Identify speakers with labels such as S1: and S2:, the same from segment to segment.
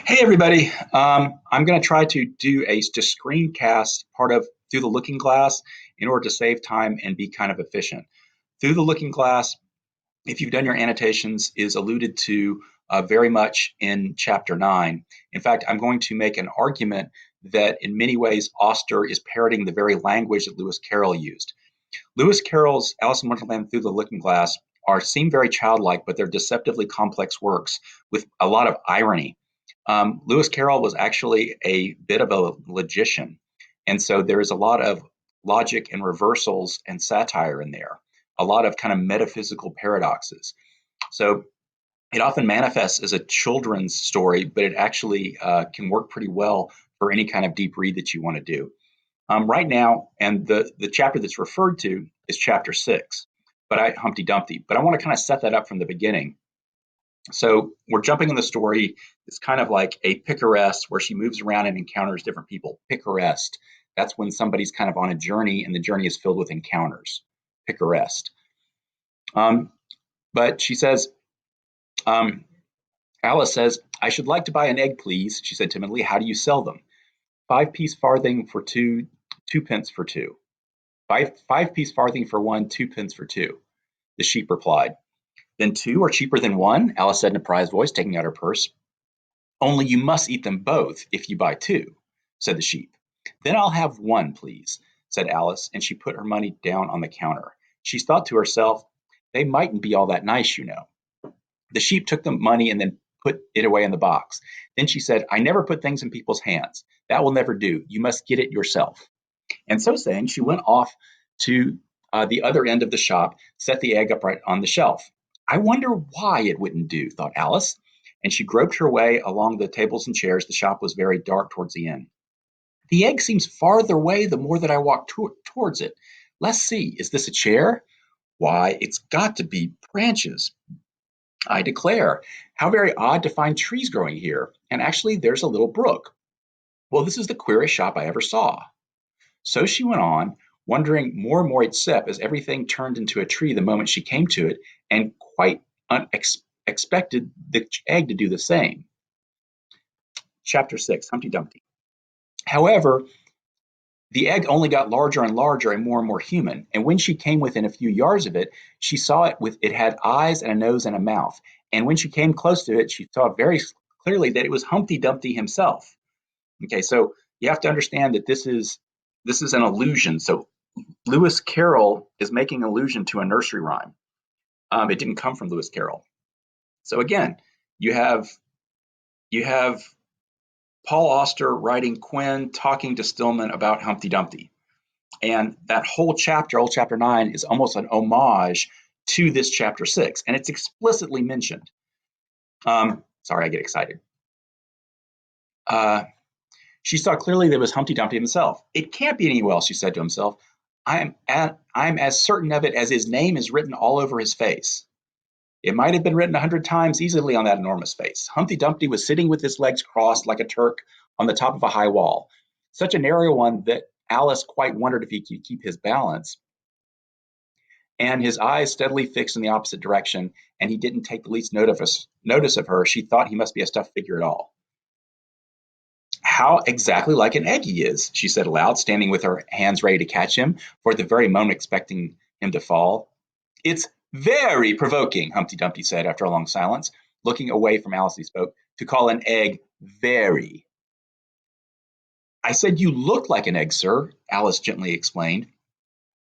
S1: Hey everybody, I'm going to try to do a just screencast part of Through the Looking Glass in order to save time and be kind of efficient. Through the Looking Glass, if you've done your annotations, is alluded to very much in chapter 9. In fact, I'm going to make an argument that in many ways Auster is parroting the very language that Lewis Carroll used. Lewis Carroll's Alice in Wonderland Through the Looking Glass seem very childlike, but they're deceptively complex works with a lot of irony. Lewis Carroll was actually a bit of a logician, and so there is a lot of logic and reversals and satire in there, a lot of kind of metaphysical paradoxes. So it often manifests as a children's story, but it actually can work pretty well for any kind of deep read that you want to do. Right now, and the chapter that's referred to is chapter 6, Humpty Dumpty. But I want to kind of set that up from the beginning. So we're jumping in the story. It's kind of like a picaresque where she moves around and encounters different people. Picaresque. That's when somebody's kind of on a journey and the journey is filled with encounters. Picaresque. But she says, Alice says, I should like to buy an egg, please. She said timidly. How do you sell them? 5-piece farthing for two, 2 pence for two. Five-piece farthing for one, 2 pence for two. The sheep replied. Then two are cheaper than one, Alice said in a surprised voice, taking out her purse. Only you must eat them both if you buy two, said the sheep. Then I'll have one, please, said Alice, and she put her money down on the counter. She thought to herself, they mightn't be all that nice, you know. The sheep took the money and then put it away in the box. Then she said, I never put things in people's hands. That will never do. You must get it yourself. And so saying, she went off to the other end of the shop, set the egg upright on the shelf. I wonder why it wouldn't do, thought Alice, and she groped her way along the tables and chairs. The shop was very dark towards the end. The egg seems farther away the more that I walk towards it. Let's see, is this a chair? Why, it's got to be branches. I declare, how very odd to find trees growing here. And actually, there's a little brook. Well, this is the queerest shop I ever saw. So she went on, wondering more and more each step as everything turned into a tree the moment she came to it, and quite expected the egg to do the same. Chapter 6, Humpty Dumpty. However, the egg only got larger and larger and more human, and when she came within a few yards of it, she saw it had eyes and a nose and a mouth. And when she came close to it, she saw very clearly that it was Humpty Dumpty himself. Okay, so you have to understand that this is an allusion. So Lewis Carroll is making allusion to a nursery rhyme. It didn't come from Lewis Carroll. So again, you have Paul Auster writing Quinn talking to Stillman about Humpty Dumpty. And that whole chapter, old chapter 9, is almost an homage to this chapter 6. And it's explicitly mentioned. Sorry, I get excited. She saw clearly that it was Humpty Dumpty himself. It can't be anyone else, she said to himself. I'm as certain of it as his name is written all over his face. It might have been written 100 times easily on that enormous face. Humpty Dumpty was sitting with his legs crossed like a Turk on the top of a high wall, such a narrow one that Alice quite wondered if he could keep his balance. And his eyes steadily fixed in the opposite direction, and he didn't take the least notice of her. She thought he must be a stuffed figure at all. How exactly like an egg he is, she said aloud, standing with her hands ready to catch him, for at the very moment expecting him to fall. It's very provoking, Humpty Dumpty said after a long silence, looking away from Alice as he spoke, to call an egg very. I said you look like an egg, sir, Alice gently explained.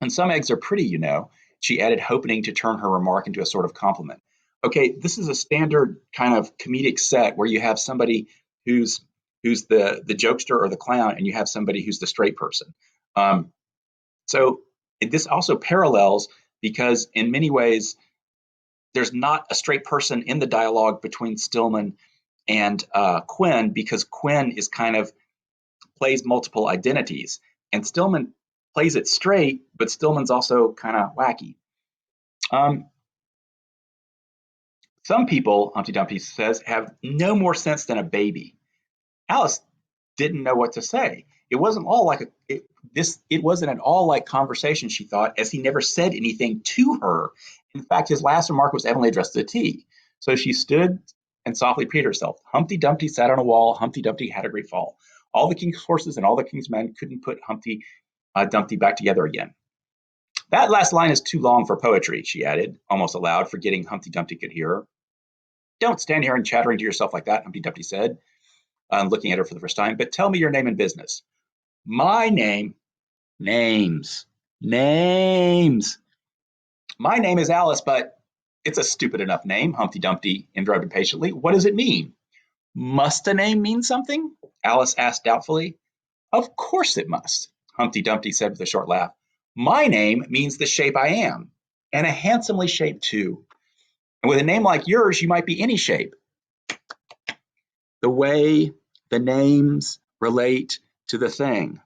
S1: And some eggs are pretty, you know, she added, hoping to turn her remark into a sort of compliment. Okay, this is a standard kind of comedic set where you have somebody who's the jokester or the clown, and you have somebody who's the straight person. So this also parallels because in many ways, there's not a straight person in the dialogue between Stillman and Quinn, because Quinn is kind of plays multiple identities, and Stillman plays it straight, but Stillman's also kind of wacky. Some people, Humpty Dumpty says, have no more sense than a baby. Alice didn't know what to say. It wasn't all like it wasn't at all like conversation, she thought, as he never said anything to her. In fact, his last remark was evidently addressed to the tea. So she stood and softly peed herself. Humpty Dumpty sat on a wall. Humpty Dumpty had a great fall. All the king's horses and all the king's men couldn't put Humpty Dumpty back together again. That last line is too long for poetry, she added, almost aloud, forgetting Humpty Dumpty could hear her. Don't stand here and chattering to yourself like that, Humpty Dumpty said, looking at her for the first time, but tell me your name and business. My name, names. My name is Alice, but it's a stupid enough name, Humpty Dumpty interrupted patiently. What does it mean? Must a name mean something? Alice asked doubtfully. Of course it must, Humpty Dumpty said with a short laugh. My name means the shape I am, and a handsomely shaped too. And with a name like yours, you might be any shape. The way the names relate to the thing.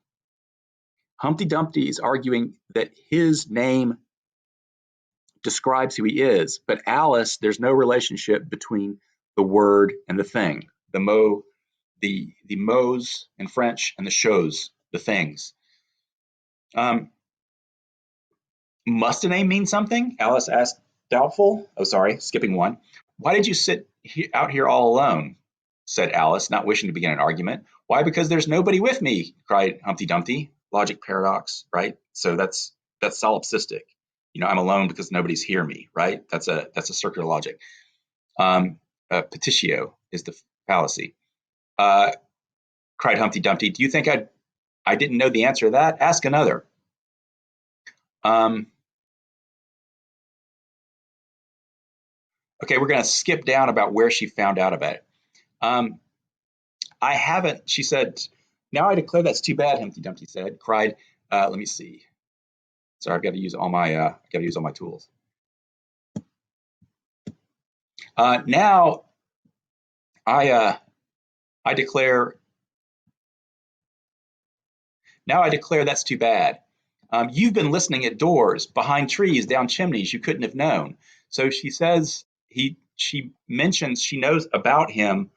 S1: Humpty Dumpty is arguing that his name describes who he is, but Alice, there's no relationship between the word and the thing. The mots in French and the choses, the things. Must a name mean something? Alice asked, doubtful. Oh, sorry, skipping one. Why did you sit out here all alone? Said Alice, not wishing to begin an argument. Why, because there's nobody with me, cried Humpty Dumpty. Logic paradox, right? So that's solipsistic. I'm alone because nobody's hear me, right? That's a circular logic. Petitio is the fallacy. Cried Humpty Dumpty. Do you think I didn't know the answer to that? Ask another. Okay, we're going to skip down about where she found out about it. I haven't, she said. Now I declare that's too bad, Humpty Dumpty said, cried. Let me see. Sorry, I've got to use all my tools. Now I declare that's too bad. You've been listening at doors, behind trees, down chimneys you couldn't have known. So she says she mentions she knows about him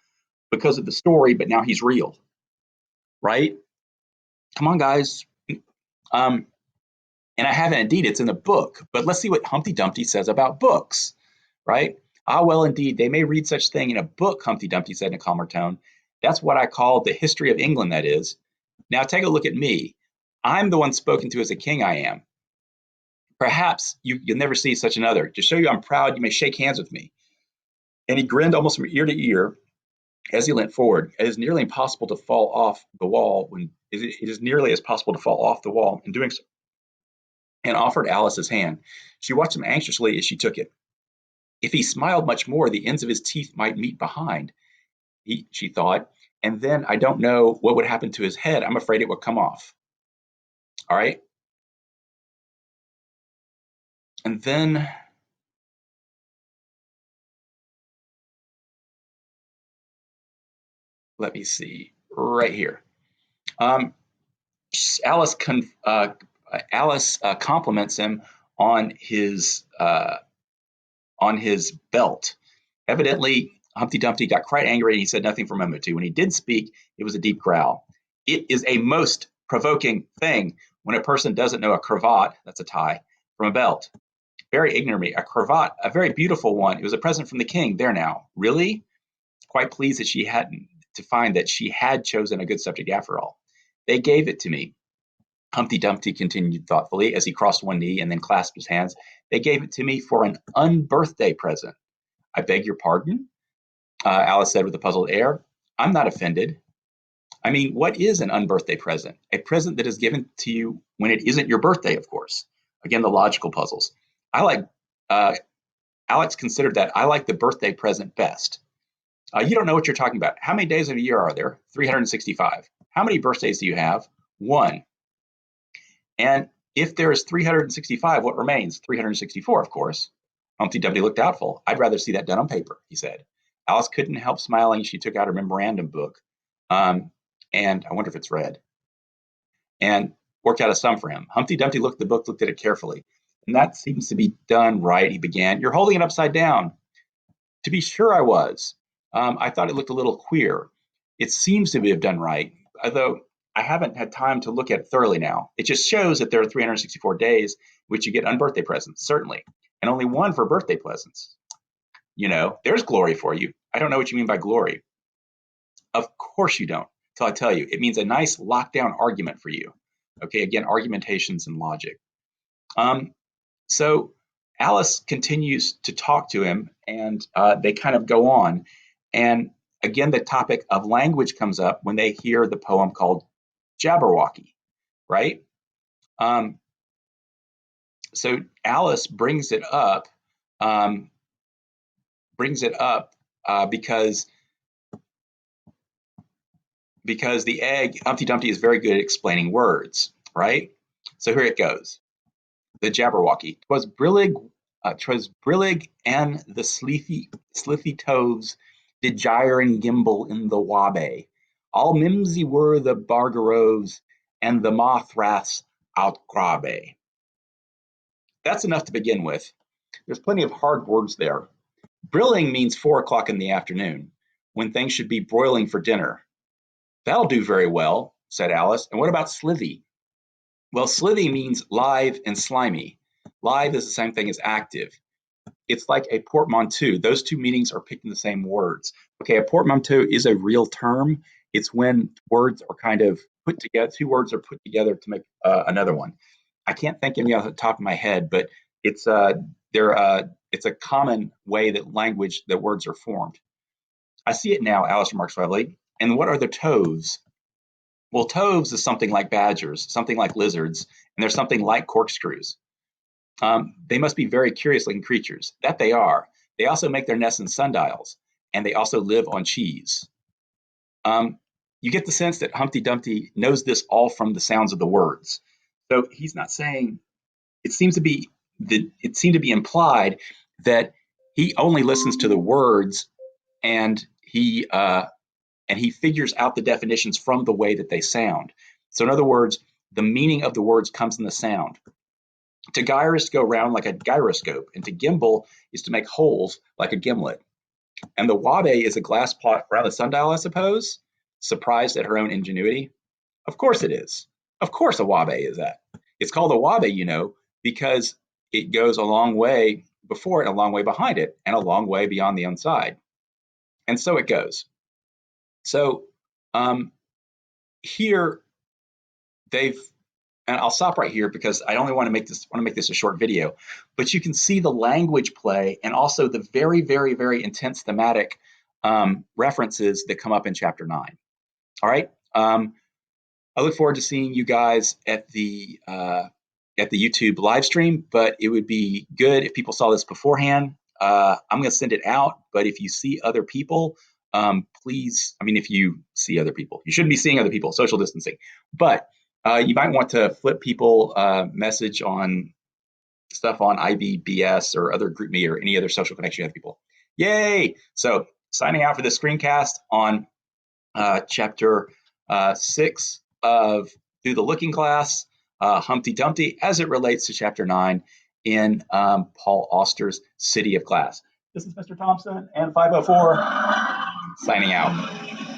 S1: because of the story, but now he's real, right? Come on, guys. And I haven't indeed, it's in the book, but let's see what Humpty Dumpty says about books, right? Ah, well, indeed, they may read such thing in a book, Humpty Dumpty said in a calmer tone. That's what I call the history of England, that is. Now take a look at me. I'm the one spoken to as a king, I am. Perhaps you'll never see such another. To show you I'm proud, you may shake hands with me. And he grinned almost from ear to ear as he leant forward. It is nearly impossible to fall off the wall it is nearly as possible to fall off the wall in doing so, and offered Alice his hand. She watched him anxiously as she took it. If he smiled much more, the ends of his teeth might meet behind, she thought, and then I don't know what would happen to his head. I'm afraid it would come off. All right. And then let me see, right here. Alice compliments him on his belt. Evidently, Humpty Dumpty got quite angry and he said nothing for a moment or two. When he did speak, it was a deep growl. It is a most provoking thing when a person doesn't know a cravat, that's a tie, from a belt. Very ignorantly, a cravat, a very beautiful one. It was a present from the king. There now. Really? Quite pleased that she hadn't to find that she had chosen a good subject after all. They gave it to me. Humpty Dumpty continued thoughtfully as he crossed one knee and then clasped his hands. They gave it to me for an unbirthday present. I beg your pardon? Alice said with a puzzled air. I'm not offended. I mean, what is an unbirthday present? A present that is given to you when it isn't your birthday, of course. Again, the logical puzzles. Alex considered that I like the birthday present best. You don't know what you're talking about. How many days of a year are there? 365. How many birthdays do you have? One. And if there is 365, what remains? 364, of course. Humpty Dumpty looked doubtful. I'd rather see that done on paper, he said. Alice couldn't help smiling. She took out her memorandum book. And I wonder if it's red. And worked out a sum for him. Humpty Dumpty looked at the book, looked at it carefully. And that seems to be done right, he began. You're holding it upside down. To be sure I was. I thought it looked a little queer. It seems to be done right, although I haven't had time to look at it thoroughly now. It just shows that there are 364 days which you get unbirthday presents, certainly, and only one for birthday presents. There's glory for you. I don't know what you mean by glory. Of course you don't, till I tell you. It means a nice lockdown argument for you. Okay, again, argumentations and logic. So Alice continues to talk to him, and they kind of go on. And again, the topic of language comes up when they hear the poem called Jabberwocky, right? Um, so Alice brings it up, um, because the egg, Humpty Dumpty, is very good at explaining words, right? So here it goes. The Jabberwocky. 'Twas brillig and the slithy toves did gyre and gimble in the wabe. All mimsy were the bargaroves and the mothraths outgrabe. That's enough to begin with. There's plenty of hard words there. Brilling means 4 o'clock in the afternoon, when things should be broiling for dinner. That'll do very well, said Alice. And what about slithy? Well, slithy means live and slimy. Live is the same thing as active. It's like a portmanteau. Those two meanings are picked in the same words. Okay, a portmanteau is a real term. It's when words are kind of put together, two words are put together to make another one. I can't think of any off the top of my head, but it's it's a common way that words are formed. I see it now, Alice remarks suavely. And what are the toves? Well, toves is something like badgers, something like lizards, and there's something like corkscrews. They must be very curious looking creatures. That they are. They also make their nests in sundials, and they also live on cheese. You get the sense that Humpty Dumpty knows this all from the sounds of the words. So he's not saying. It seemed to be implied that he only listens to the words, and he figures out the definitions from the way that they sound. So in other words, the meaning of the words comes in the sound. To gyre is to go round like a gyroscope, and to gimble is to make holes like a gimlet. And the wabe is a glass pot around the sundial, I suppose? Surprised at her own ingenuity. Of course it is. Of course a wabe is that. It's called a wabe, because it goes a long way before it, and a long way behind it, and a long way beyond the inside. And so it goes. So here they've, and I'll stop right here because I only want to make this a short video, but you can see the language play and also the very, very, very intense thematic references that come up in chapter 9. All right. I look forward to seeing you guys at the YouTube live stream, but it would be good if people saw this beforehand. I'm going to send it out, but if you see other people, please, if you see other people, you shouldn't be seeing other people, social distancing, but you might want to flip people message on stuff on IBBS or other GroupMe or any other social connection you have people. Yay! So signing out for this screencast on chapter 6 of Through the Looking Glass, Humpty Dumpty, as it relates to chapter 9 in Paul Auster's City of Glass. This is Mr. Thompson and 504 signing out.